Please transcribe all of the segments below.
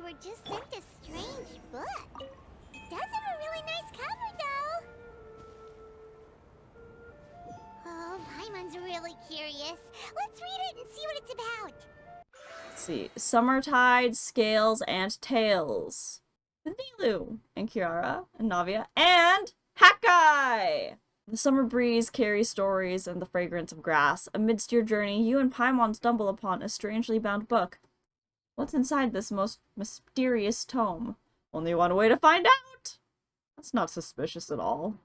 were just sent a strange book. It does have a really nice cover, though. Oh, Paimon's really curious. Let's read it and see what it's about. Let's see. Summertide Scales and Tales. With Nilu and Kiara and Navia and Hakai! The summer breeze carries stories and the fragrance of grass. Amidst your journey, you and Paimon stumble upon a strangely bound book. What's inside this most mysterious tome? Only one way to find out! That's not suspicious at all.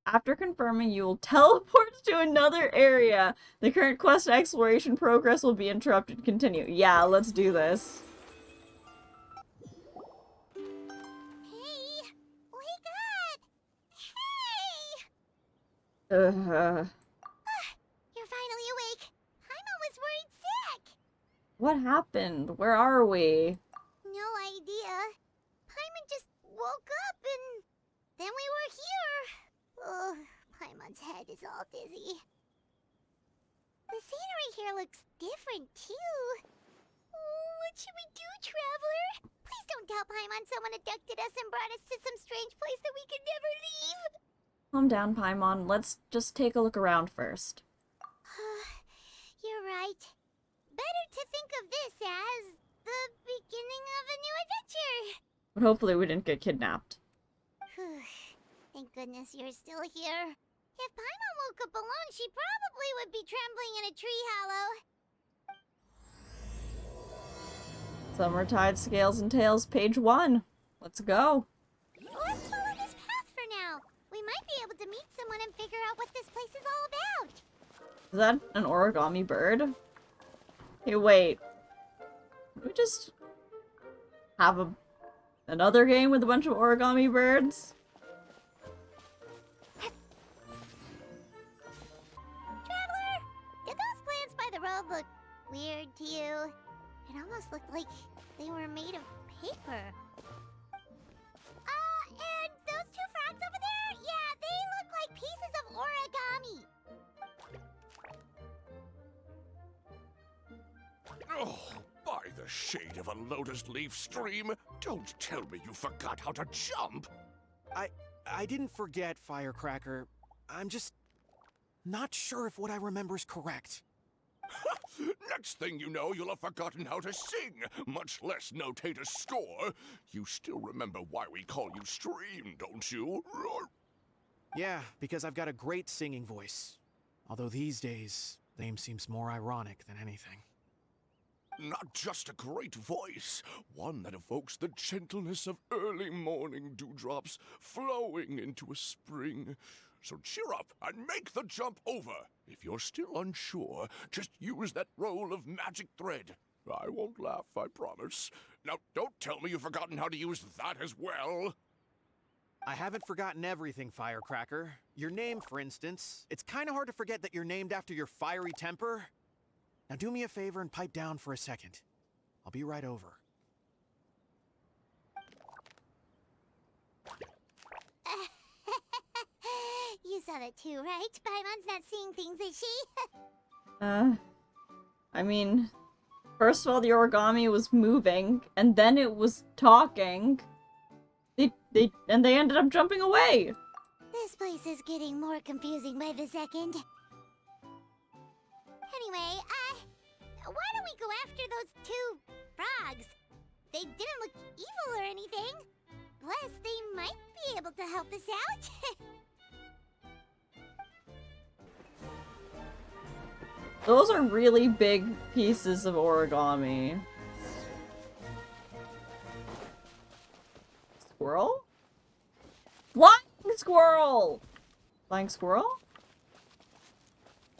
After confirming, you will teleport to another area. The current quest exploration progress will be interrupted. Continue. Yeah, let's do this. Hey, wake up! Hey! You're finally awake. Paimon was worried sick. What happened? Where are we? No idea. Paimon just woke up and then we were here. Oh, Paimon's head is all dizzy. The scenery here looks different too. Oh, what should we do, Traveler? Please don't tell Paimon someone abducted us and brought us to some strange place that we could never leave. Calm down, Paimon. Let's just take a look around first. You're right. Better to think of this as the beginning of a new adventure. But hopefully we didn't get kidnapped. Thank goodness you're still here. If Paimon woke up alone, she probably would be trembling in a tree hollow. Summertide Scales and Tales, page 1. Let's go. Let's follow this path for now. We might be able to meet someone and figure out what this place is all about. Is that an origami bird? Hey, wait. Can we just have another game with a bunch of origami birds? Traveler, did those plants by the road look weird to you? It almost looked like they were made of paper. And those two frogs over there? Yeah, they look like pieces of origami. Oh, by the shade of a lotus leaf stream, don't tell me you forgot how to jump. I didn't forget, Firecracker. I'm just not sure if what I remember is correct. Next thing you know, you'll have forgotten how to sing, much less notate a score. You still remember why we call you Stream, don't you? Yeah, because I've got a great singing voice. Although these days, name seems more ironic than anything. Not just a great voice, one that evokes the gentleness of early morning dewdrops flowing into a spring. So cheer up and make the jump over. If you're still unsure, just use that roll of magic thread. I won't laugh, I promise. Now, don't tell me you've forgotten how to use that as well. I haven't forgotten everything, Firecracker. Your name, for instance. It's kind of hard to forget that you're named after your fiery temper. Now do me a favor and pipe down for a second. I'll be right over. You saw that too, right? Paimon's not seeing things, is she? I mean, first of all, the origami was moving, and then it was talking. They ended up jumping away. This place is getting more confusing by the second. Anyway, why don't we go after those two frogs? They didn't look evil or anything. Plus, they might be able to help us out. Those are really big pieces of origami. Squirrel? Flying squirrel! Flying squirrel?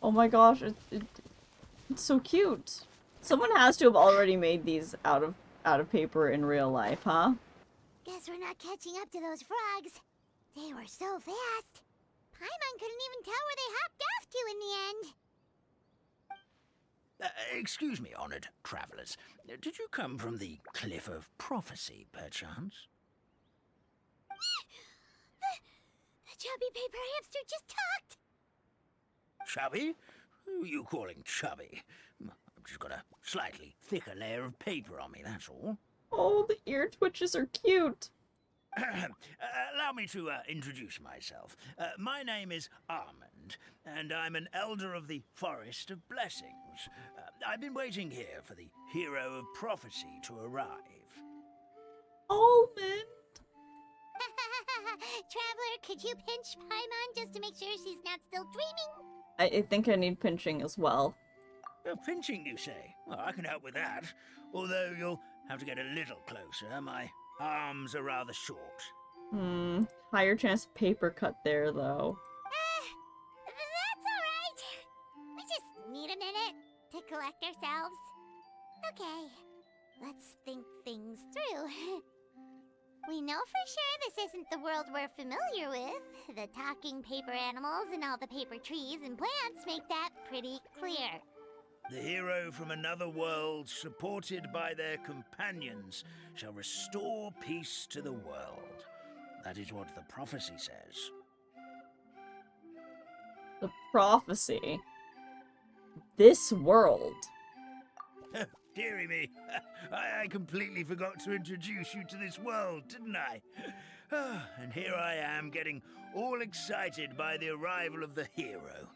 Oh my gosh, it's so cute. Someone has to have already made these out of paper in real life, huh? Guess we're not catching up to those frogs. They were so fast. Paimon couldn't even tell where they hopped off to in the end. Excuse me, honored travelers. Did you come from the Cliff of Prophecy, perchance? The chubby paper hamster just talked. Chubby? Who are you calling chubby? just got a slightly thicker layer of paper on me, that's all. Oh, the ear twitches are cute. Allow me to introduce myself. My name is Armand, and I'm an elder of the Forest of Blessings. I've been waiting here for the hero of prophecy to arrive. Almond. Traveler, could you pinch Paimon just to make sure she's not still dreaming? I think I need pinching as well. Pinching, you say? Well, I can help with that. Although you'll have to get a little closer. My arms are rather short. Higher chance of paper cut there, though. That's alright. We just need a minute to collect ourselves. Okay, let's think things through. We know for sure this isn't the world we're familiar with. The talking paper animals and all the paper trees and plants make that pretty clear. The hero from another world, supported by their companions, shall restore peace to the world. That is what the prophecy says. The prophecy. This world. Dearie me, I completely forgot to introduce you to this world, didn't I? And here I am, getting all excited by the arrival of the hero.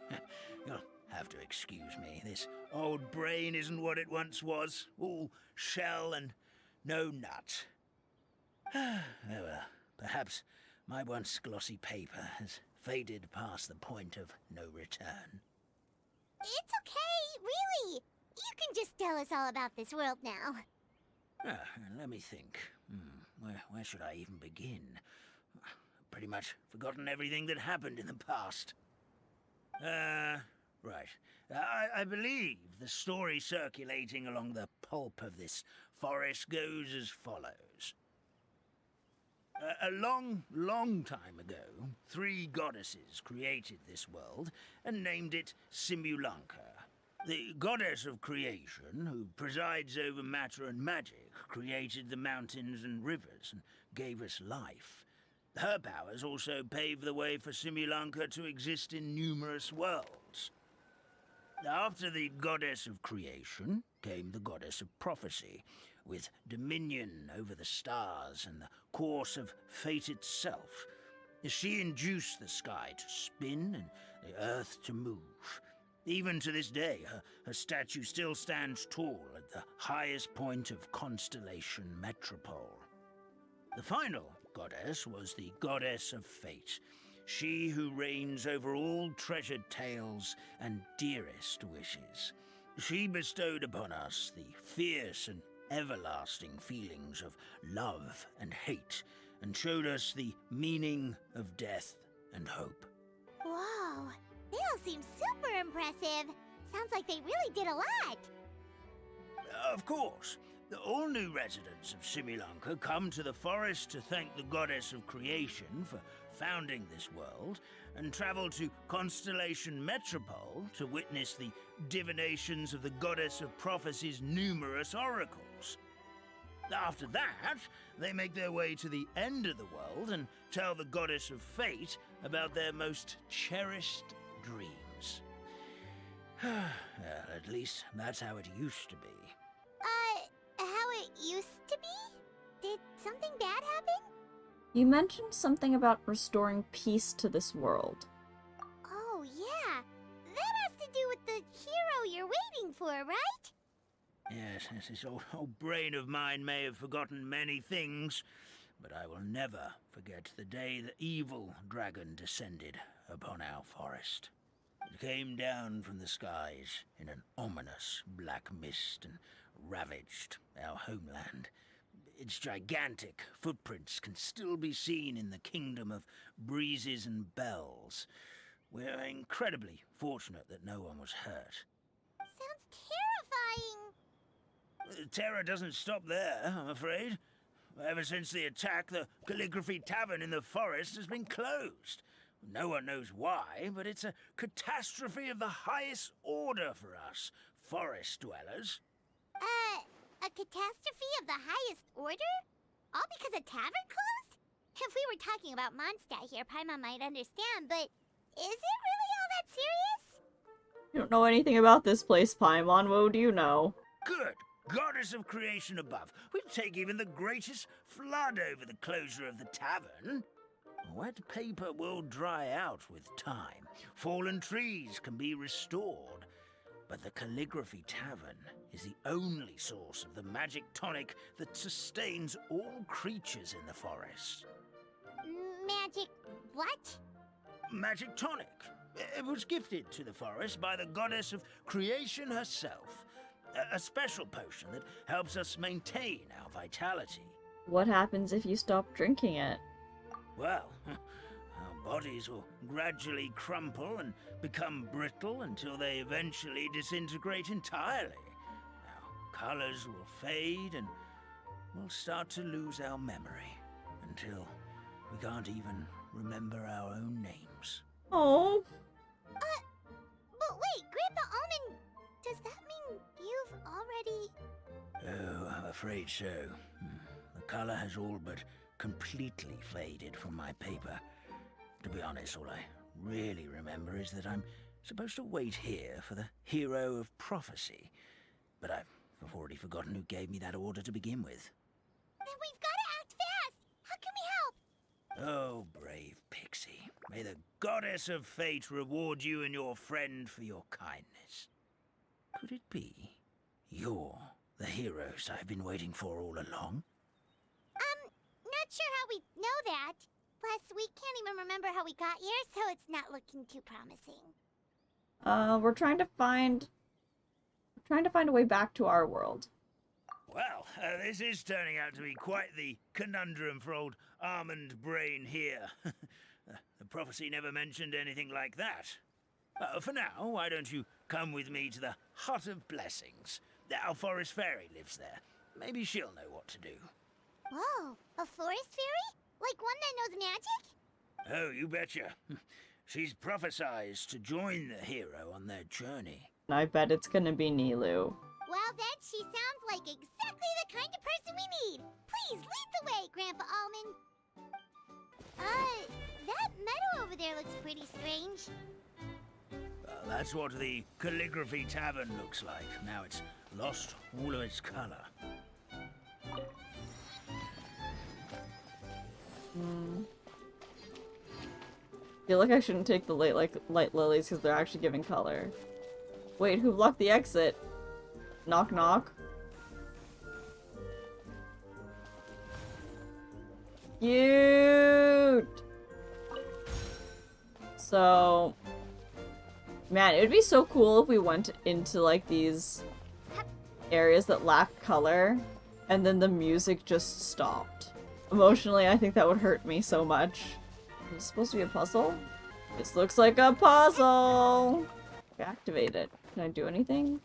You'll have to excuse me. This old brain isn't what it once was. All shell and no nut. Oh well, perhaps my once glossy paper has faded past the point of no return. It's okay, really. You can just tell us all about this world now. Let me think. Where should I even begin? Pretty much forgotten everything that happened in the past. Right. I believe the story circulating along the pulp of this forest goes as follows. A long, long time ago, 3 goddesses created this world and named it Simulanka. The goddess of creation, who presides over matter and magic, created the mountains and rivers and gave us life. Her powers also paved the way for Simulanka to exist in numerous worlds. After the goddess of creation came the goddess of prophecy, with dominion over the stars and the course of fate itself. She induced the sky to spin and the earth to move. Even to this day, her statue still stands tall at the highest point of Constellation Metropole. The final goddess was the goddess of fate, she who reigns over all treasured tales and dearest wishes. She bestowed upon us the fierce and everlasting feelings of love and hate, and showed us the meaning of death and hope. Whoa, they all seem super impressive. Sounds like they really did a lot. Of course. All new residents of Simulanka come to the forest to thank the goddess of creation for founding this world, and travel to Constellation Metropole to witness the divinations of the goddess of prophecy's numerous oracles. After that, they make their way to the end of the world and tell the goddess of fate about their most cherished dreams. Well, at least that's how it used to be. How it used to be? Did something bad happen? You mentioned something about restoring peace to this world. Oh, yeah. That has to do with the hero you're waiting for, right? Yes, this old brain of mine may have forgotten many things, but I will never forget the day the evil dragon descended upon our forest. It came down from the skies in an ominous black mist and ravaged our homeland. Its gigantic footprints can still be seen in the kingdom of breezes and bells. We're incredibly fortunate that no one was hurt. Sounds terrifying. Terror doesn't stop there, I'm afraid. Ever since the attack, the Calligraphy Tavern in the forest has been closed. No one knows why, but it's a catastrophe of the highest order for us, forest dwellers. A catastrophe of the highest order? All because a tavern closed? If we were talking about Mondstadt here, Paimon might understand, but is it really all that serious? You don't know anything about this place, Paimon. What do you know? Good. Goddess of creation above. We'll take even the greatest flood over the closure of the tavern. Wet paper will dry out with time. Fallen trees can be restored. But the Calligraphy Tavern is the only source of the magic tonic that sustains all creatures in the forest. Magic what? Magic tonic. It was gifted to the forest by the goddess of creation herself. A special potion that helps us maintain our vitality. What happens if you stop drinking it? Well, our bodies will gradually crumple and become brittle until they eventually disintegrate entirely. Our colors will fade and we'll start to lose our memory until we can't even remember our own names. Oh. But wait, Grandpa Almond, does that mean you've already... Oh, I'm afraid so. The color has all but completely faded from my paper. To be honest, all I really remember is that I'm supposed to wait here for the hero of prophecy. But I've already forgotten who gave me that order to begin with. Then we've got to act fast! How can we help? Oh, brave Pixie. May the goddess of fate reward you and your friend for your kindness. Could it be you're the heroes I've been waiting for all along? Not sure how we know that. Plus, we can't even remember how we got here, so it's not looking too promising. We're trying to find a way back to our world. Well, this is turning out to be quite the conundrum for old Almond Brain here. The prophecy never mentioned anything like that. For now, why don't you come with me to the Hut of Blessings? Our forest fairy lives there. Maybe she'll know what to do. Whoa, a forest fairy? Like one that knows magic? Oh, you betcha. She's prophesized to join the hero on their journey. I bet it's gonna be Nilu. Well, then she sounds like exactly the kind of person we need. Please lead the way, Grandpa Almond. That meadow over there looks pretty strange. That's what the Calligraphy Tavern looks like. Now it's lost all of its color. I feel like I shouldn't take the light lilies because they're actually giving color. Wait, who blocked the exit? Knock knock. Cute! So... Man, it would be so cool if we went into, like, these areas that lack color, and then the music just stopped. Emotionally, I think that would hurt me so much. Is this supposed to be a puzzle? This looks like a puzzle! Activate it. Can I do anything?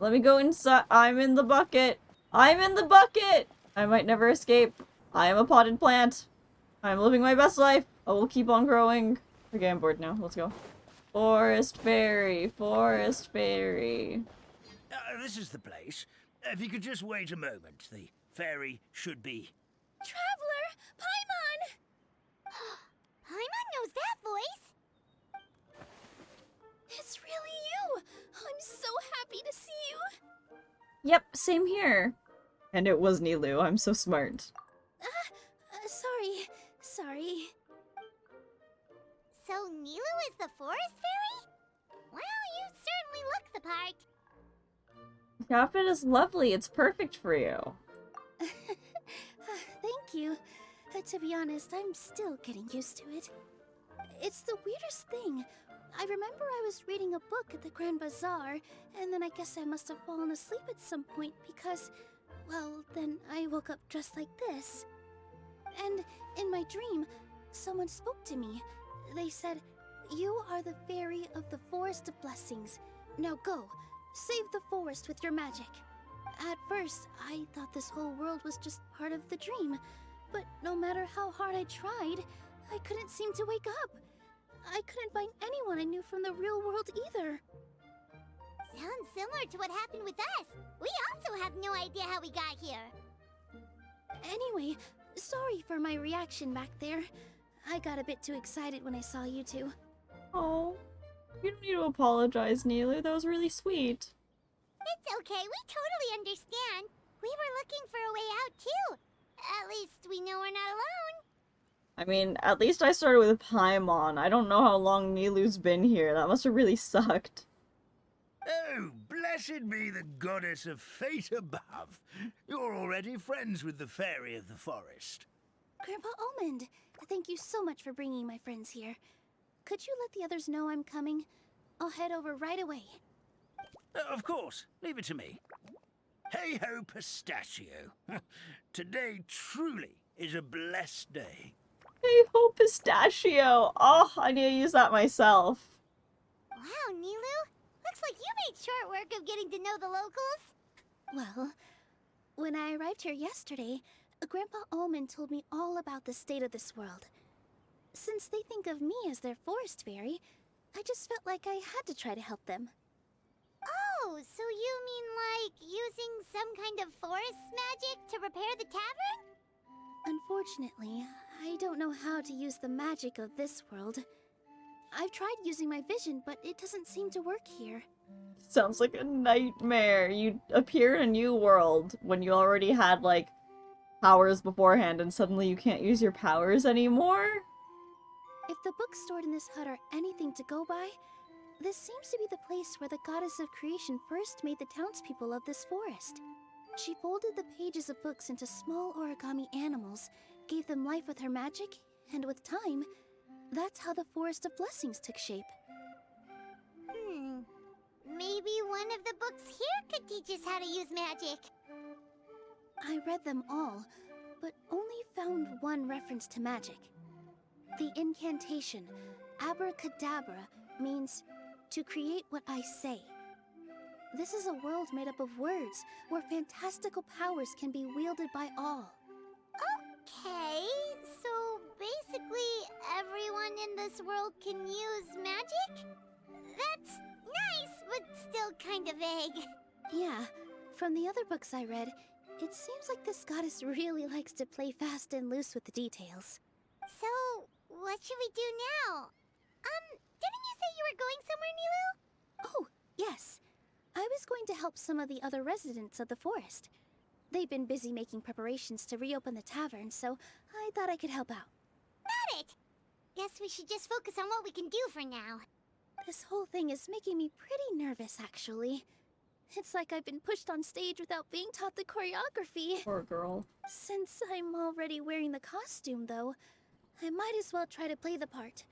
Let me go inside. I'm in the bucket! I'm in the bucket! I might never escape. I am a potted plant. I'm living my best life. I will keep on growing. Okay, I'm bored now. Let's go. Forest fairy, forest fairy. This is the place. If you could just wait a moment, the fairy should be... Traveler! Paimon! Paimon knows that voice! It's really you! I'm so happy to see you! Yep, same here. And it was Nilu. I'm so smart. Sorry. So Nilu is the forest fairy? Well, you certainly look the part. The outfit is lovely. It's perfect for you. Thank you. To be honest, I'm still getting used to it. It's the weirdest thing. I remember I was reading a book at the Grand Bazaar, and then I guess I must have fallen asleep at some point because, well, then I woke up dressed like this. And in my dream, someone spoke to me. They said, "You are the fairy of the Forest of Blessings. Now go, save the forest with your magic." At first, I thought this whole world was just part of the dream, but no matter how hard I tried, I couldn't seem to wake up. I couldn't find anyone I knew from the real world either. Sounds similar to what happened with us. We also have no idea how we got here. Anyway, sorry for my reaction back there. I got a bit too excited when I saw you two. Oh. You don't need to apologize, Nilu. That was really sweet. It's okay, we totally understand. We were looking for a way out, too. At least we know we're not alone. I mean, at least I started with Paimon. I don't know how long Nilu's been here. That must have really sucked. Oh, blessed be the goddess of fate above. You're already friends with the fairy of the forest. Grandpa Almond, thank you so much for bringing my friends here. Could you let the others know I'm coming? I'll head over right away. Of course, leave it to me. Hey-ho, pistachio. Today truly is a blessed day. Hey ho, pistachio! Oh, I need to use that myself. Wow, Nilu. Looks like you made short work of getting to know the locals. Well, when I arrived here yesterday, Grandpa Almond told me all about the state of this world. Since they think of me as their forest fairy, I just felt like I had to try to help them. Oh, so you mean like using some kind of forest magic to repair the tavern? Unfortunately, I don't know how to use the magic of this world. I've tried using my vision, but it doesn't seem to work here. Sounds like a nightmare. You appear in a new world when you already had, like, powers beforehand, and suddenly you can't use your powers anymore? If the books stored in this hut are anything to go by, this seems to be the place where the goddess of creation first made the townspeople of this forest. She folded the pages of books into small origami animals, gave them life with her magic, and with time, that's how the Forest of Blessings took shape. Maybe one of the books here could teach us how to use magic. I read them all, but only found one reference to magic. The incantation, abracadabra, means to create what I say. This is a world made up of words, where fantastical powers can be wielded by all. Okay, so basically everyone in this world can use magic? That's nice, but still kind of vague. Yeah, from the other books I read, it seems like this goddess really likes to play fast and loose with the details. So, what should we do now? Didn't you say you were going somewhere, Nilu? Oh, yes. I was going to help some of the other residents of the forest. They've been busy making preparations to reopen the tavern, so I thought I could help out. Got it! Guess we should just focus on what we can do for now. This whole thing is making me pretty nervous, actually. It's like I've been pushed on stage without being taught the choreography. Poor girl. Since I'm already wearing the costume, though, I might as well try to play the part.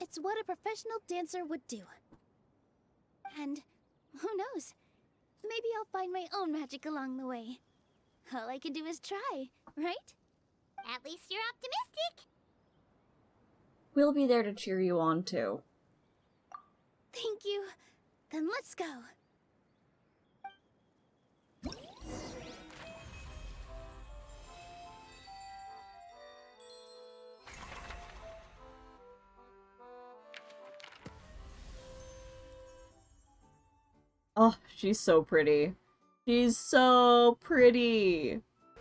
It's what a professional dancer would do. And who knows? Maybe I'll find my own magic along the way. All I can do is try, right? At least you're optimistic. We'll be there to cheer you on, too. Thank you. Then let's go. Oh, she's so pretty. She's so pretty.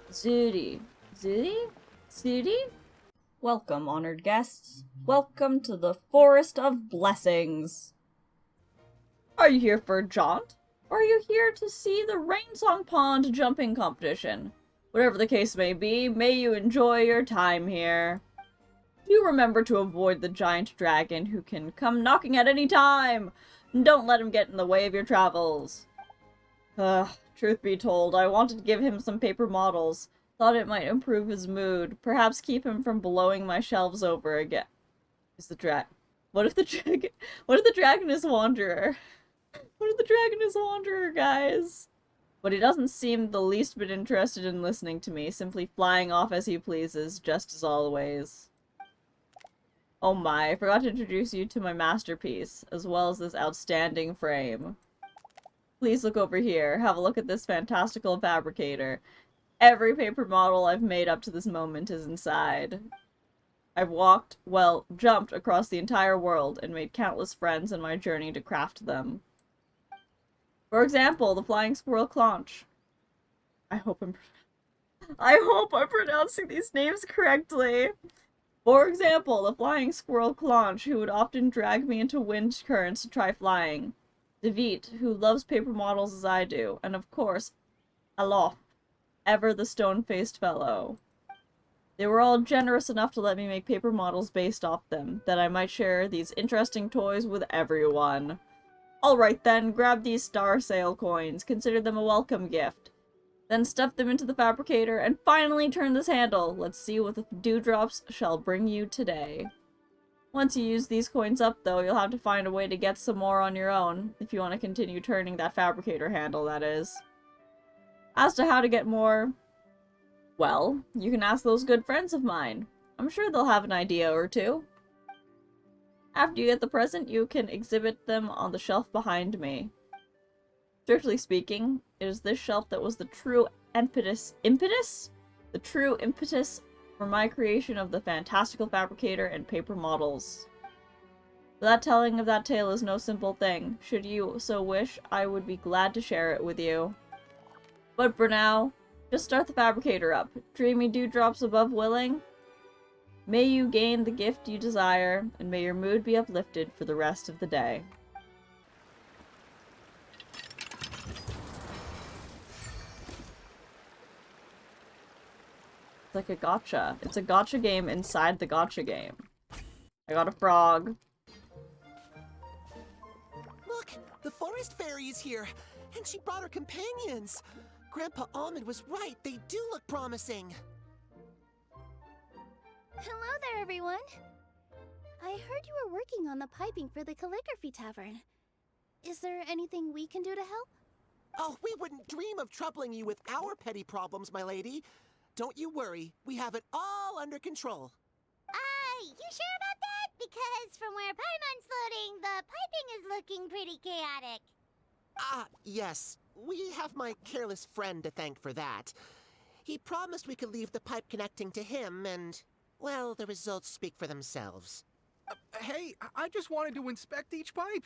Zooty. Zooty? Zooty? Welcome, honored guests. Welcome to the Forest of Blessings. Are you here for a jaunt? Or are you here to see the Rainsong Pond jumping competition? Whatever the case may be, may you enjoy your time here. Do remember to avoid the giant dragon who can come knocking at any time. Don't let him get in the way of your travels. Truth be told, I wanted to give him some paper models. Thought it might improve his mood. Perhaps keep him from blowing my shelves over again. Is the What if the dragon is Wanderer? What if the dragon is Wanderer, guys? But he doesn't seem the least bit interested in listening to me, simply flying off as he pleases, just as always. Oh my, I forgot to introduce you to my masterpiece, as well as this outstanding frame. Please look over here. Have a look at this fantastical fabricator. Every paper model I've made up to this moment is inside. I've jumped across the entire world and made countless friends in my journey to craft them. For example, the flying squirrel Clonch. I hope I'm pronouncing these names correctly. For example, the flying squirrel Clanch, who would often drag me into wind currents to try flying. David, who loves paper models as I do. And of course, Alof, ever the stone-faced fellow. They were all generous enough to let me make paper models based off them, that I might share these interesting toys with everyone. Alright then, grab these star sale coins, consider them a welcome gift. Then stuff them into the fabricator, and finally turn this handle. Let's see what the dewdrops shall bring you today. Once you use these coins up, though, you'll have to find a way to get some more on your own, if you want to continue turning that fabricator handle, that is. As to how to get more, well, you can ask those good friends of mine. I'm sure they'll have an idea or two. After you get the present, you can exhibit them on the shelf behind me. Strictly speaking, it is this shelf that was the true impetus? The true impetus for my creation of the fantastical fabricator and paper models. But that telling of that tale is no simple thing. Should you so wish, I would be glad to share it with you. But for now, just start the fabricator up. Dreamy dewdrops above willing. May you gain the gift you desire, and may your mood be uplifted for the rest of the day. It's like a gotcha. It's a gotcha game inside the gotcha game. I got a frog. Look, the forest fairy is here, and she brought her companions. Grandpa Almond was right. They do look promising. Hello there, everyone. I heard you were working on the piping for the calligraphy tavern. Is there anything we can do to help? Oh, we wouldn't dream of troubling you with our petty problems, my lady. Don't you worry. We have it all under control. You sure about that? Because from where Paimon's floating, the piping is looking pretty chaotic. Ah, yes. We have my careless friend to thank for that. He promised we could leave the pipe connecting to him, and, well, the results speak for themselves. Hey, I just wanted to inspect each pipe.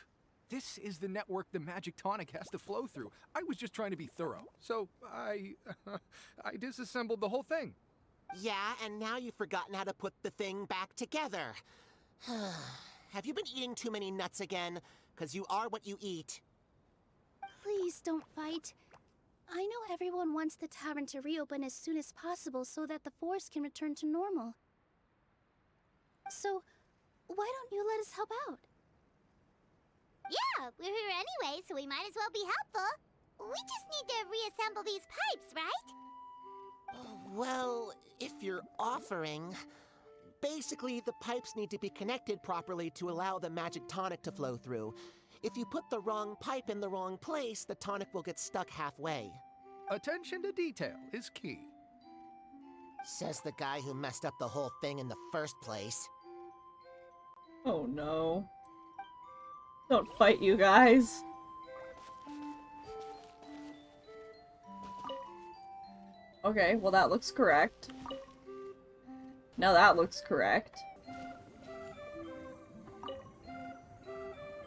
This is the network the magic tonic has to flow through. I was just trying to be thorough, so I disassembled the whole thing. Yeah, and now you've forgotten how to put the thing back together. Have you been eating too many nuts again? 'Cause you are what you eat. Please don't fight. I know everyone wants the tavern to reopen as soon as possible so that the forest can return to normal. So, why don't you let us help out? Yeah, we're here anyway, so we might as well be helpful. We just need to reassemble these pipes, right? Well, if you're offering... Basically, the pipes need to be connected properly to allow the magic tonic to flow through. If you put the wrong pipe in the wrong place, the tonic will get stuck halfway. Attention to detail is key. Says the guy who messed up the whole thing in the first place. Oh no. Don't fight, you guys. Okay, well that looks correct. Now that looks correct.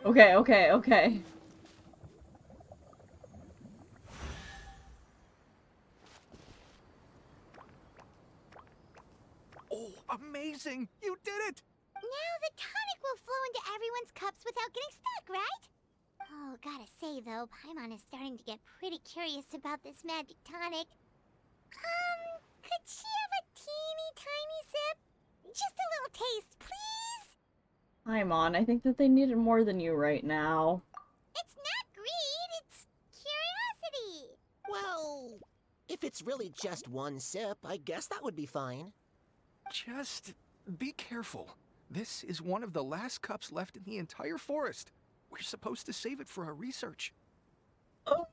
Okay. Oh, amazing! You did it! Now the tonic will flow into everyone's cups without getting stuck, right? Oh, gotta say though, Paimon is starting to get pretty curious about this magic tonic. Could she have a teeny tiny sip? Just a little taste, please? Paimon, I think that they need it more than you right now. It's not greed, it's curiosity. Well, if it's really just one sip, I guess that would be fine. Just be careful. This is one of the last cups left in the entire forest. We're supposed to save it for our research. Oh.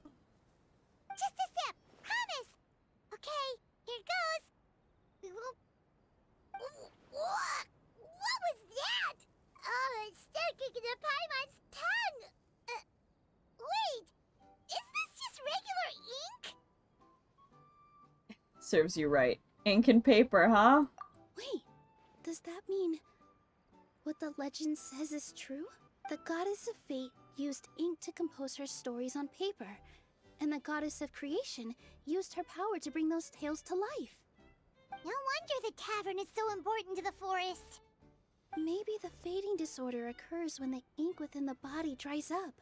Just a sip, promise. Okay, here goes. We won't... What was that? Oh, it's sticking to Paimon's tongue. Wait, is this just regular ink? Serves you right. Ink and paper, huh? Wait, does that mean what the legend says is true? The goddess of fate used ink to compose her stories on paper, and the goddess of creation used her power to bring those tales to life. No wonder the tavern is so important to the forest. Maybe the fading disorder occurs when the ink within the body dries up.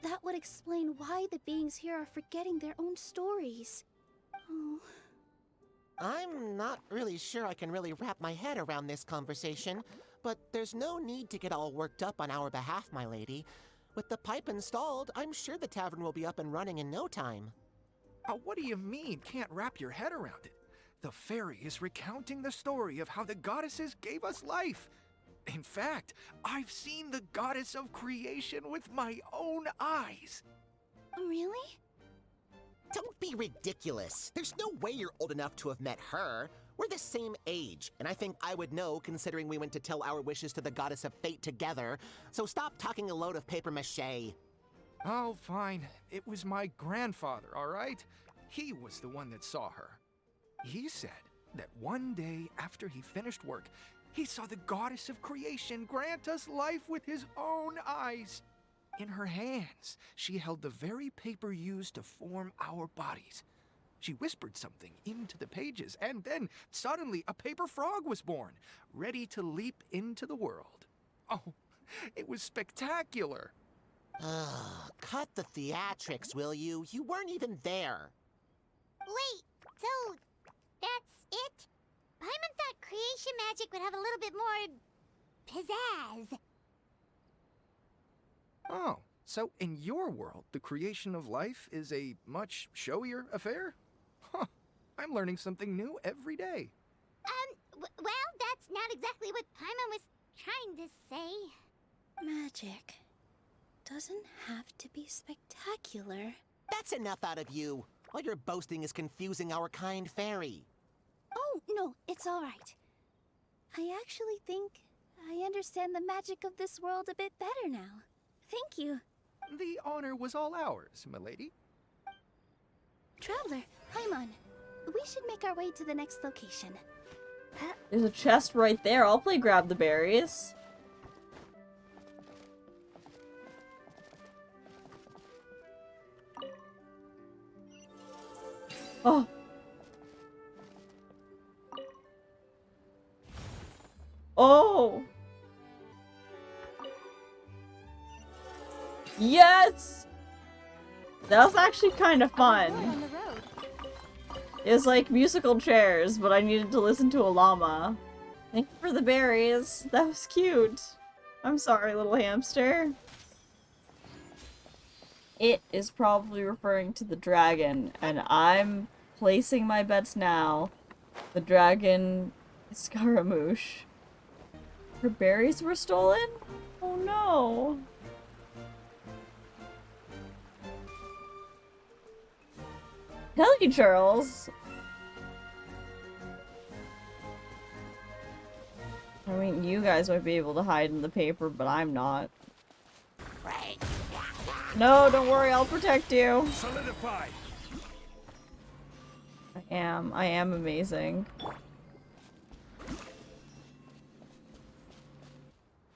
That would explain why the beings here are forgetting their own stories. Oh. I'm not really sure I can really wrap my head around this conversation, but there's no need to get all worked up on our behalf, my lady. With the pipe installed, I'm sure the tavern will be up and running in no time. What do you mean, can't wrap your head around it? The fairy is recounting the story of how the goddesses gave us life. In fact, I've seen the goddess of creation with my own eyes. Really? Don't be ridiculous. There's no way you're old enough to have met her. We're the same age, and I think I would know considering we went to tell our wishes to the goddess of fate together. So stop talking a load of papier-mâché. Oh, fine. It was my grandfather, all right? He was the one that saw her. He said that one day after he finished work, he saw the goddess of creation grant us life with his own eyes. In her hands, she held the very paper used to form our bodies. She whispered something into the pages, and then suddenly a paper frog was born, ready to leap into the world. Oh, it was spectacular. Ugh, cut the theatrics, will you? You weren't even there. Wait, so that's it? Paimon thought creation magic would have a little bit more pizzazz. Oh, so in your world, the creation of life is a much showier affair? Huh, I'm learning something new every day. Well, that's not exactly what Paimon was trying to say. Magic doesn't have to be spectacular. That's enough out of you. All your boasting is confusing our kind fairy. Oh, no, it's all right. I actually think I understand the magic of this world a bit better now. Thank you. The honor was all ours, milady. Traveler, Paimon, we should make our way to the next location. There's a chest right there. I'll play grab the berries. Oh. Oh. Yes! That was actually kind of fun. On the road. It was like musical chairs, but I needed to listen to a llama. Thank you for the berries. That was cute. I'm sorry, little hamster. It is probably referring to the dragon, and I'm placing my bets now. The dragon is Scaramouche. Her berries were stolen? Oh no. Tell you, Charles. I mean, you guys might be able to hide in the paper, but I'm not. No, don't worry, I'll protect you. Solidify. I am amazing.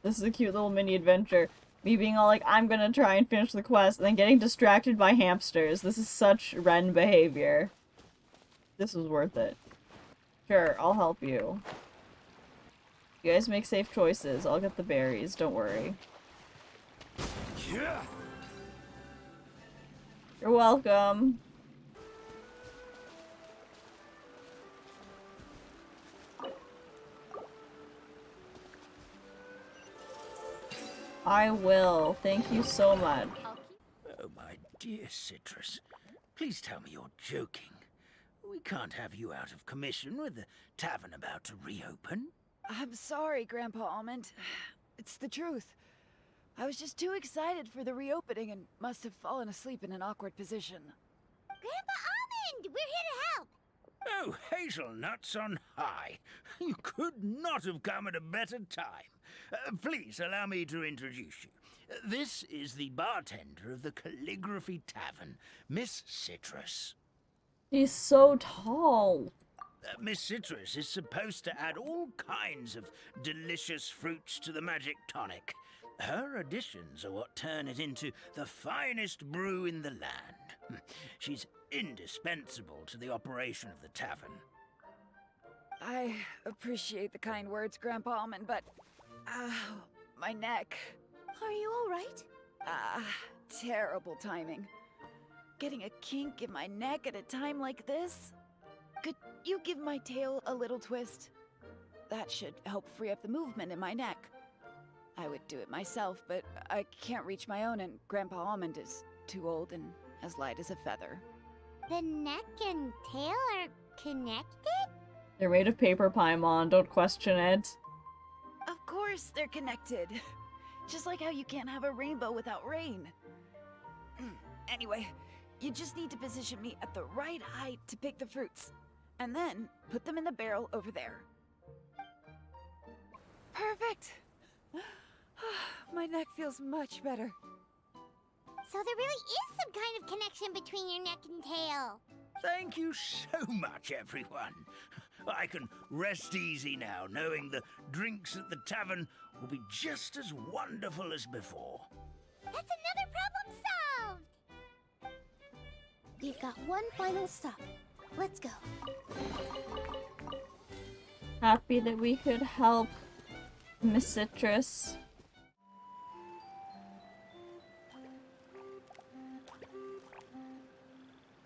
This is a cute little mini adventure. Me being all like, I'm gonna try and finish the quest, and then getting distracted by hamsters. This is such Ren behavior. This was worth it. Sure, I'll help you. You guys make safe choices. I'll get the berries, don't worry. Yeah. You're welcome. I will. Thank you so much. Oh, my dear Citrus. Please tell me you're joking. We can't have you out of commission with the tavern about to reopen. I'm sorry, Grandpa Almond. It's the truth. I was just too excited for the reopening and must have fallen asleep in an awkward position. Grandpa Almond, we're here to help. Oh, hazelnuts on high. You could not have come at a better time. Please allow me to introduce you. This is the bartender of the Calligraphy Tavern, Miss Citrus. He's so tall. Miss Citrus is supposed to add all kinds of delicious fruits to the magic tonic. Her additions are what turn it into the finest brew in the land. She's indispensable to the operation of the tavern. I appreciate the kind words, Grandpa Almond, but... my neck. Are you alright? Terrible timing. Getting a kink in my neck at a time like this? Could you give my tail a little twist? That should help free up the movement in my neck. I would do it myself, but I can't reach my own, and Grandpa Almond is too old and as light as a feather. The neck and tail are connected? They're made of paper, Paimon. Don't question it. Of course they're connected. Just like how you can't have a rainbow without rain. Anyway, you just need to position me at the right height to pick the fruits. And then put them in the barrel over there. Perfect! My neck feels much better. So there really is some kind of connection between your neck and tail. Thank you so much, everyone. I can rest easy now, knowing the drinks at the tavern will be just as wonderful as before. That's another problem solved! We've got one final stop. Let's go. Happy that we could help Miss Citrus.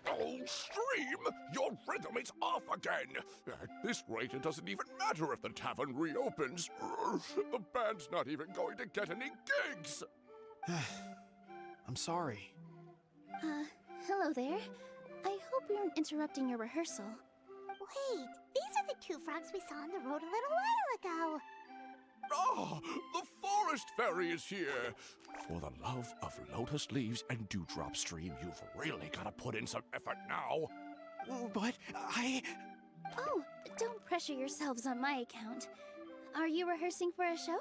Oh, Stream! Your rhythm is off again! At this rate, it doesn't even matter if the tavern reopens. The band's not even going to get any gigs! I'm sorry. Hello there. I hope we aren't interrupting your rehearsal. Wait, these are the two frogs we saw on the road a little while ago. Ah, the forest fairy is here! For the love of lotus leaves and dewdrop, Stream, you've really got to put in some effort now. But Oh, don't pressure yourselves on my account. Are you rehearsing for a show?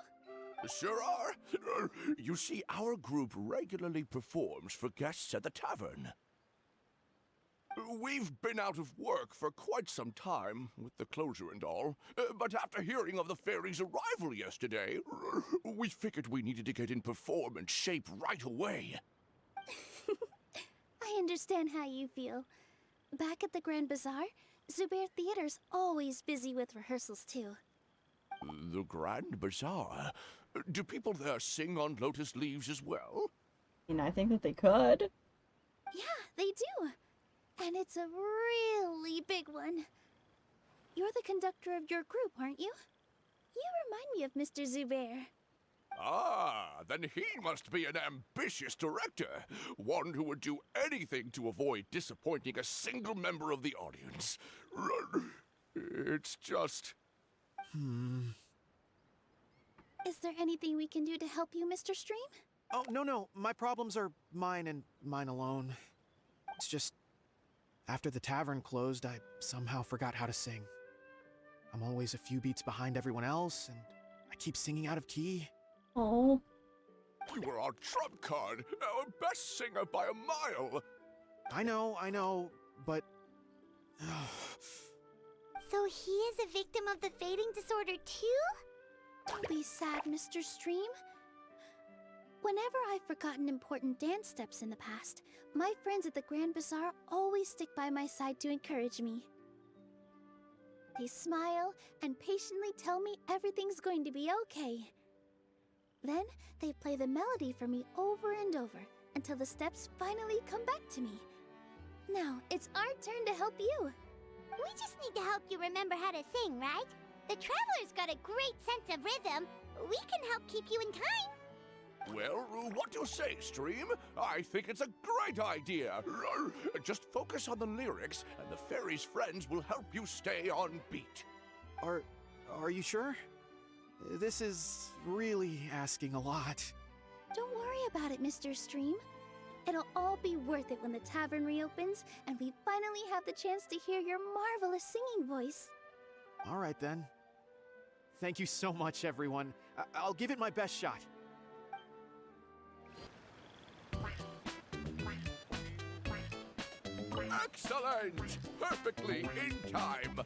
Sure are. You see, our group regularly performs for guests at the tavern. We've been out of work for quite some time, with the closure and all, but after hearing of the fairy's arrival yesterday, we figured we needed to get in performance shape right away. I understand how you feel. Back at the Grand Bazaar, Zubair Theater's always busy with rehearsals too. The Grand Bazaar? Do people there sing on lotus leaves as well? I mean, I think that they could. Yeah, they do. And it's a really big one. You're the conductor of your group, aren't you? You remind me of Mr. Zubair. Ah, then he must be an ambitious director. One who would do anything to avoid disappointing a single member of the audience. It's just... Is there anything we can do to help you, Mr. Stream? Oh, no. My problems are mine and mine alone. It's just... After the tavern closed, I somehow forgot how to sing. I'm always a few beats behind everyone else, and I keep singing out of key. Oh. You were our trump card, our best singer by a mile. I know, but... So he is a victim of the fading disorder too? Don't be sad, Mr. Stream. Whenever I've forgotten important dance steps in the past, my friends at the Grand Bazaar always stick by my side to encourage me. They smile and patiently tell me everything's going to be okay. Then they play the melody for me over and over until the steps finally come back to me. Now it's our turn to help you. We just need to help you remember how to sing, right? The Traveler's got a great sense of rhythm. We can help keep you in time. Well, what do you say, Stream? I think it's a great idea. Just focus on the lyrics, and the fairy's friends will help you stay on beat. Are you sure? This is really asking a lot. Don't worry about it, Mr. Stream. It'll all be worth it when the tavern reopens and we finally have the chance to hear your marvelous singing voice. All right, then. Thank you so much, everyone. I'll give it my best shot. Excellent! Perfectly in time.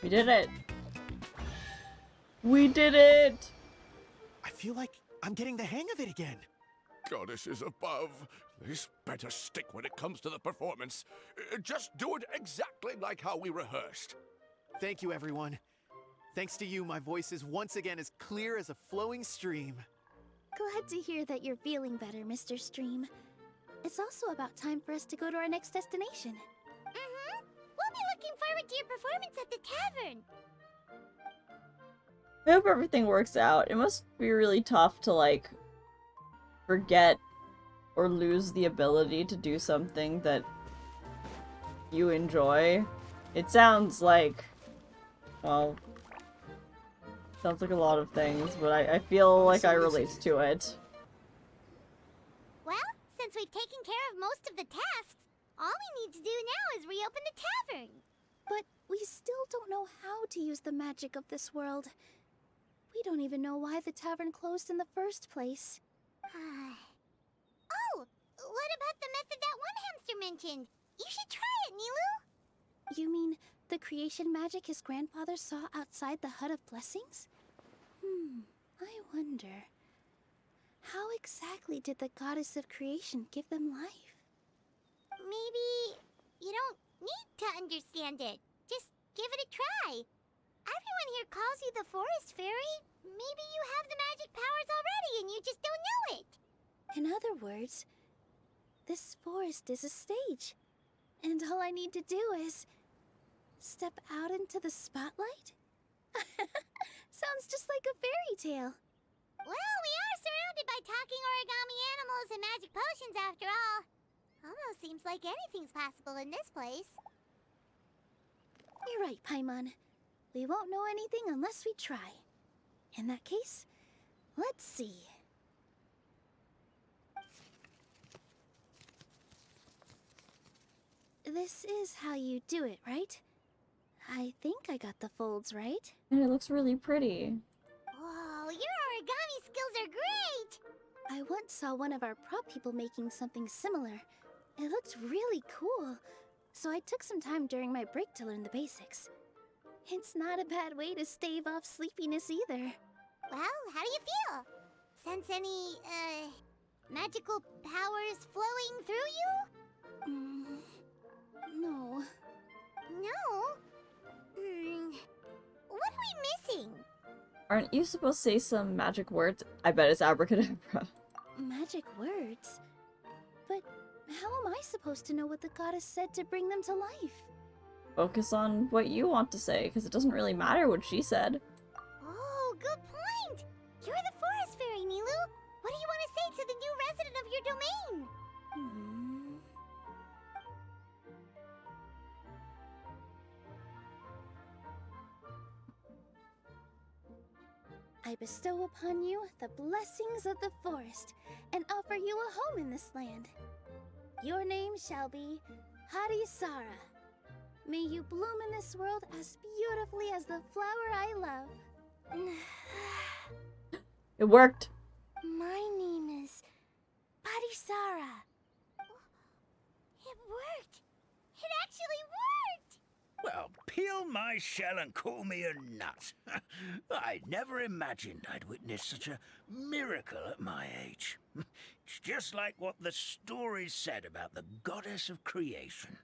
We did it. We did it! I feel like I'm getting the hang of it again. Goddesses above, this better stick when it comes to the performance. Just do it exactly like how we rehearsed. Thank you, everyone. Thanks to you, my voice is once again as clear as a flowing stream. Glad to hear that you're feeling better, Mr. Stream. It's also about time for us to go to our next destination. Mm-hmm. We'll be looking forward to your performance at the tavern. I hope everything works out. It must be really tough to, like, forget or lose the ability to do something that you enjoy. It sounds like, well, sounds like a lot of things, but I feel like I relate to it. Well, since we've taken care of most of the tasks, all we need to do now is reopen the tavern. But we still don't know how to use the magic of this world. We don't even know why the tavern closed in the first place. Oh, what about the method that one hamster mentioned? You should try it, Nilu. You mean the creation magic his grandfather saw outside the Hut of Blessings? I wonder. How exactly did the goddess of creation give them life? Maybe you don't need to understand it. Just give it a try. Everyone here calls you the Forest Fairy. Maybe you have the magic powers already and you just don't know it. In other words, this forest is a stage. And all I need to do is step out into the spotlight? Sounds just like a fairy tale. Well, we are surrounded by talking origami animals and magic potions after all. Almost seems like anything's possible in this place. You're right, Paimon. We won't know anything unless we try. In that case, let's see. This is how you do it, right? I think I got the folds right. And it looks really pretty. Whoa, your origami skills are great! I once saw one of our prop people making something similar. It looked really cool, so I took some time during my break to learn the basics. It's not a bad way to stave off sleepiness either. Well, how do you feel? Sense any, magical powers flowing through you? No. No? What are we missing? Aren't you supposed to say some magic words? I bet it's abracadabra. Magic words? But how am I supposed to know what the goddess said to bring them to life? Focus on what you want to say, because it doesn't really matter what she said. Oh, good point! You're the Forest Fairy, Nilu! What do you want to say to the new resident of your domain? I bestow upon you the blessings of the forest and offer you a home in this land. Your name shall be Harisara. May you bloom in this world as beautifully as the flower I love. It worked. My name is Harisara. It worked! It actually worked! Well, peel my shell and call me a nut. I never imagined I'd witness such a miracle at my age. It's just like what the stories said about the goddess of creation.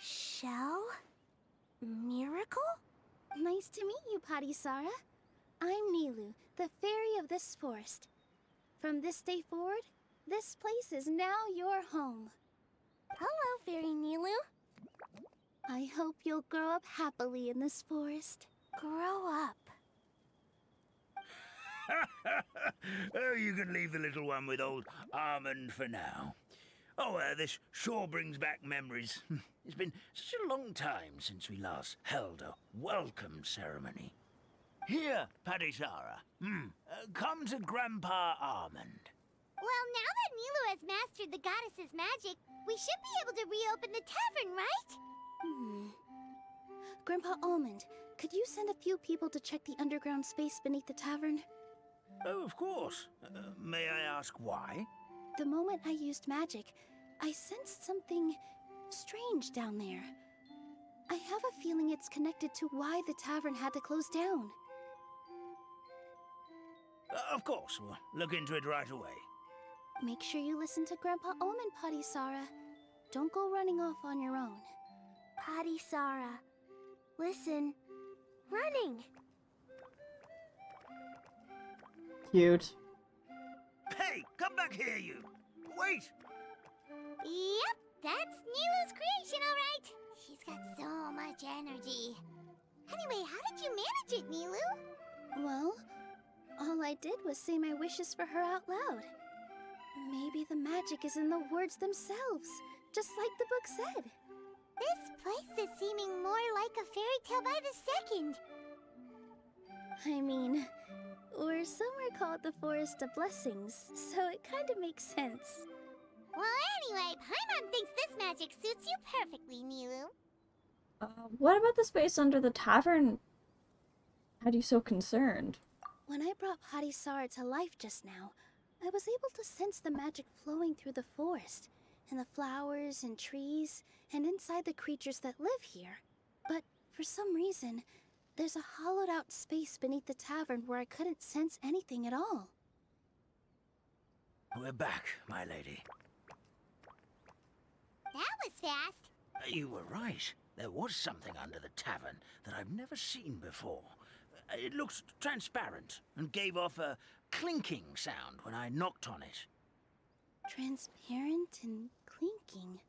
Shell? Miracle? Nice to meet you, Harisara. I'm Nilu, the fairy of this forest. From this day forward, this place is now your home. Hello, Fairy Nilu. I hope you'll grow up happily in this forest. Grow up. Oh, you can leave the little one with old Almond for now. Oh, this sure brings back memories. It's been such a long time since we last held a welcome ceremony. Here, Padisara. Come to Grandpa Almond. Well, now that Nilu has mastered the goddess's magic, we should be able to reopen the tavern, right? Grandpa Almond, could you send a few people to check the underground space beneath the tavern? Oh, of course. May I ask why? The moment I used magic, I sensed something strange down there. I have a feeling it's connected to why the tavern had to close down. Of course, we'll look into it right away. Make sure you listen to Grandpa Almond, Potty Sarah. Don't go running off on your own. Potty Sarah. Listen. Running. Cute. Hey, come back here, you! Wait! Yep, that's Nilu's creation, all right. She's got so much energy. Anyway, how did you manage it, Nilu? Well, all I did was say my wishes for her out loud. Maybe the magic is in the words themselves, just like the book said. This place is seeming more like a fairy tale by the second. I mean, we're somewhere called the Forest of Blessings, so it kind of makes sense. Well, anyway, Paimon thinks this magic suits you perfectly, Nilu. What about the space under the tavern had you so concerned? When I brought Potty Sarah to life just now, I was able to sense the magic flowing through the forest, and the flowers and trees, and inside the creatures that live here. But for some reason, there's a hollowed out space beneath the tavern where I couldn't sense anything at all. We're back, my lady. That was fast. You were right. There was something under the tavern that I've never seen before. It looked transparent and gave off a clinking sound when I knocked on it. Transparent and clinking.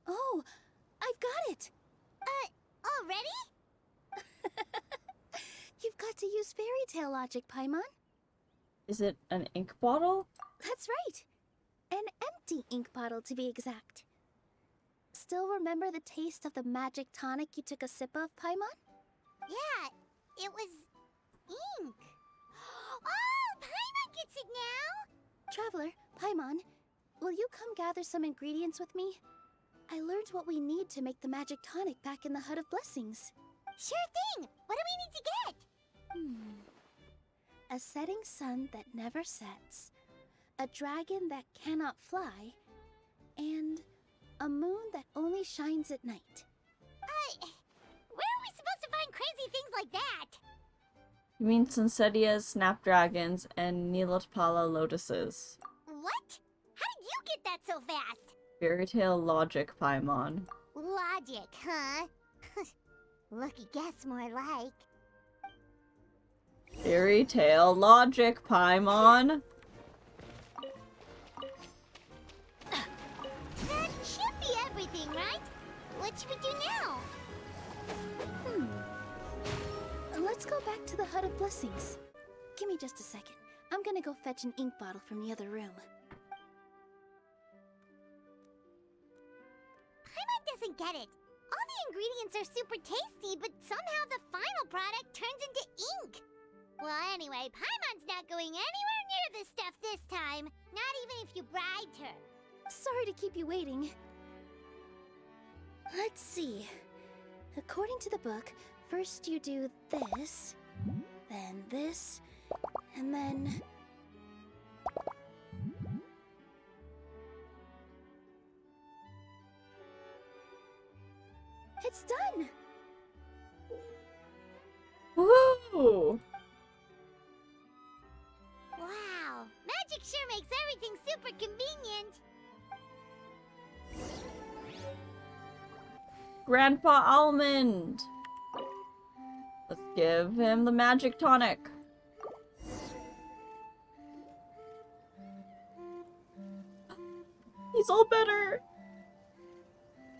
Oh, I've got it! Already? You've got to use fairy tale logic, Paimon. Is it an ink bottle? That's right. An empty ink bottle, to be exact. Still remember the taste of the magic tonic you took a sip of, Paimon? Yeah, it was ink. Oh, Paimon gets it now! Traveler, Paimon, will you come gather some ingredients with me? I learned what we need to make the magic tonic back in the Hut of Blessings. Sure thing! What do we need to get? A setting sun that never sets, a dragon that cannot fly, and a moon that only shines at night. Where are we supposed to find crazy things like that? You mean Sunsettias, snapdragons, and Nilotpala lotuses. What? How did you get that so fast? Fairy tale logic, Paimon. Logic, huh? Lucky guess, more like. Fairy tale logic, Paimon. That should be everything, right? What should we do now? Let's go back to the Hut of Blessings. Give me just a second. I'm gonna go fetch an ink bottle from the other room. Paimon doesn't get it. All the ingredients are super tasty, but somehow the final product turns into ink. Well, anyway, Paimon's not going anywhere near this stuff this time. Not even if you bribed her. Sorry to keep you waiting. Let's see. According to the book, first you do this, then this, and then... It's done! Woohoo! Wow, magic sure makes everything super convenient. Grandpa Almond! Let's give him the magic tonic. He's all better!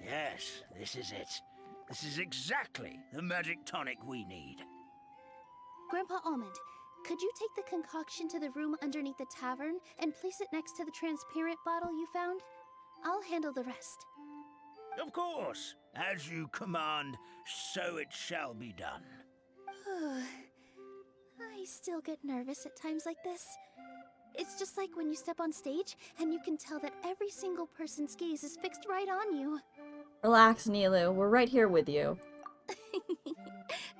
Yes, this is it. This is exactly the magic tonic we need. Grandpa Almond, could you take the concoction to the room underneath the tavern and place it next to the transparent bottle you found? I'll handle the rest. Of course. As you command, so it shall be done. I still get nervous at times like this. It's just like when you step on stage and you can tell that every single person's gaze is fixed right on you. Relax, Nilu. We're right here with you.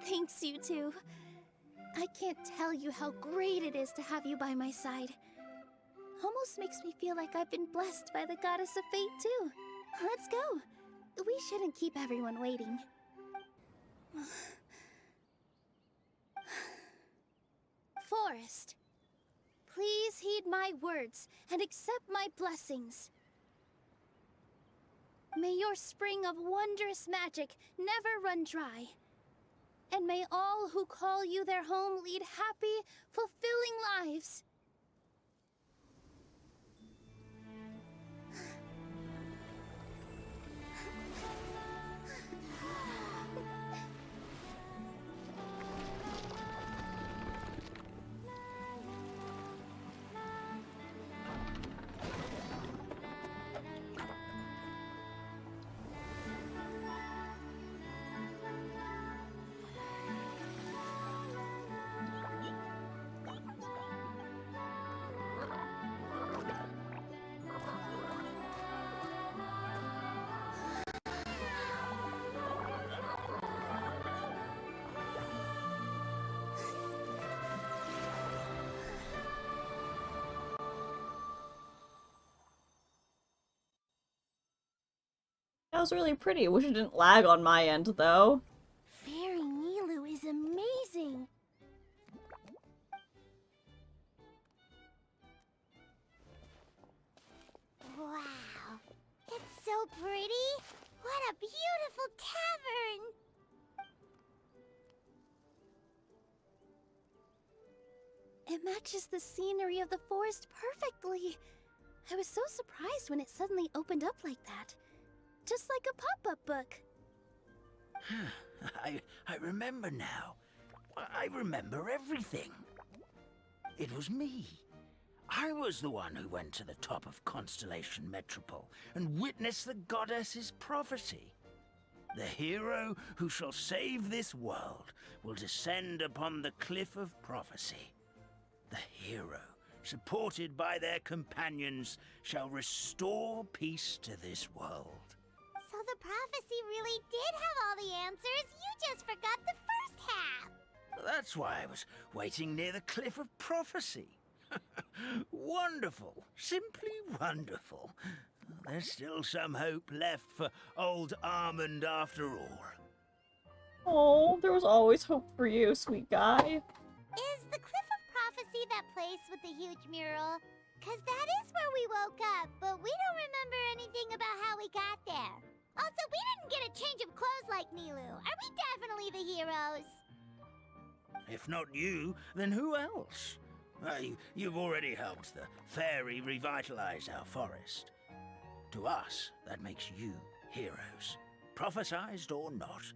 Thanks, you two. I can't tell you how great it is to have you by my side. Almost makes me feel like I've been blessed by the goddess of fate, too. Let's go. We shouldn't keep everyone waiting. Forest, please heed my words and accept my blessings. May your spring of wondrous magic never run dry. And may all who call you their home lead happy, fulfilling lives. That was really pretty. Wish it didn't lag on my end, though. Fairy Nilu is amazing. Wow. It's so pretty. What a beautiful tavern. It matches the scenery of the forest perfectly. I was so surprised when it suddenly opened up like that. Just like a pop-up book. I remember now. I remember everything. It was me. I was the one who went to the top of Constellation Metropole and witnessed the goddess's prophecy. The hero who shall save this world will descend upon the cliff of prophecy. The hero, supported by their companions, shall restore peace to this world. So the prophecy really did have all the answers. You just forgot the first half. That's why I was waiting near the cliff of prophecy. Wonderful. Simply wonderful. There's still some hope left for old Armand after all. Oh, there was always hope for you, sweet guy. Is the Cliff of Prophecy that place with the huge mural? 'Cause that is where we woke up, but we don't remember anything about how we got there. Also, we didn't get a change of clothes like Nilu. Are we definitely the heroes? If not you, then who else? You've already helped the fairy revitalize our forest. To us, that makes you heroes, prophesized or not.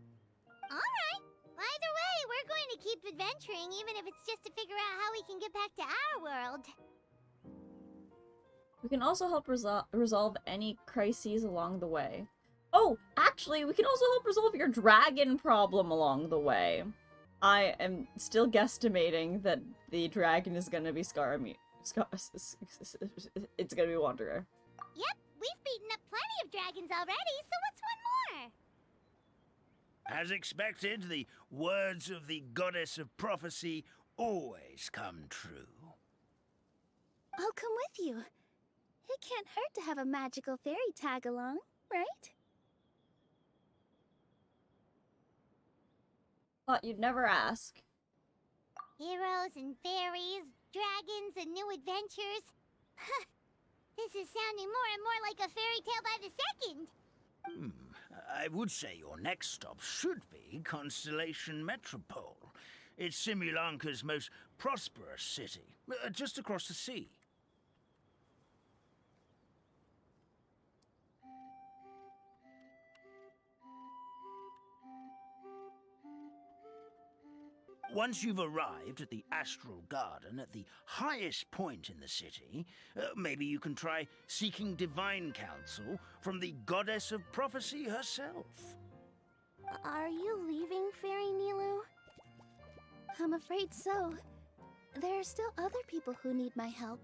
Alright. Either way, we're going to keep adventuring, even if it's just to figure out how we can get back to our world. We can also help resolve any crises along the way. Oh, actually, we can also help resolve your dragon problem along the way. I am still guesstimating that the dragon is gonna be it's gonna be Wanderer. Yep, we've beaten up plenty of dragons already, so what's one more? As expected, the words of the goddess of prophecy always come true. I'll come with you. It can't hurt to have a magical fairy tag along, right? Thought you'd never ask. Heroes and fairies, dragons and new adventures. This is sounding more and more like a fairy tale by the second. I would say your next stop should be Constellation Metropole. It's Simulanka's most prosperous city, just across the sea. Once you've arrived at the Astral Garden at the highest point in the city, maybe you can try seeking divine counsel from the goddess of prophecy herself. Are you leaving, Fairy Nilu? I'm afraid so. There are still other people who need my help.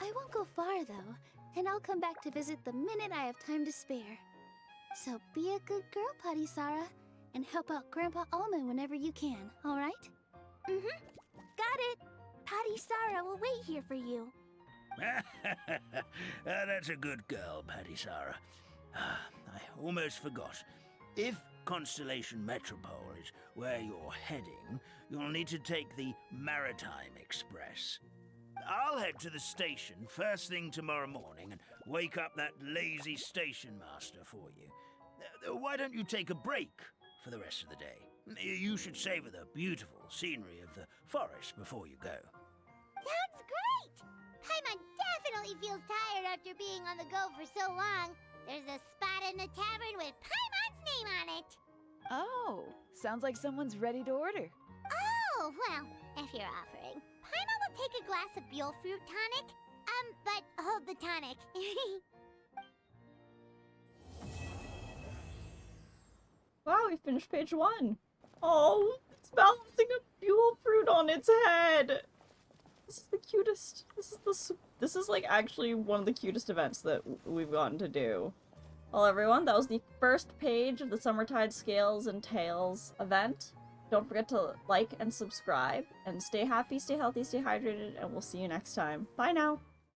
I won't go far, though, and I'll come back to visit the minute I have time to spare. So be a good girl, Patisara, and help out Grandpa Almond whenever you can, alright? Got it! Patisara will wait here for you. That's a good girl, Patisara. I almost forgot. If Constellation Metropole is where you're heading, you'll need to take the Maritime Express. I'll head to the station first thing tomorrow morning and wake up that lazy station master for you. Why don't you take a break for the rest of the day? You should savor the beautiful scenery of the forest before you go. Sounds great! Paimon definitely feels tired after being on the go for so long. There's a spot in the tavern with Paimon's name on it. Oh, sounds like someone's ready to order. Oh, well, if you're offering. Paimon will take a glass of Buell fruit tonic. But hold the tonic. Wow, we finished page 1. Oh, it's balancing a Buell fruit on its head. This is the cutest. This is like actually one of the cutest events that we've gotten to do. Well, everyone, that was the first page of the Summertide Scales and Tales event. Don't forget to like and subscribe, and stay happy, stay healthy, stay hydrated, and we'll see you next time. Bye now!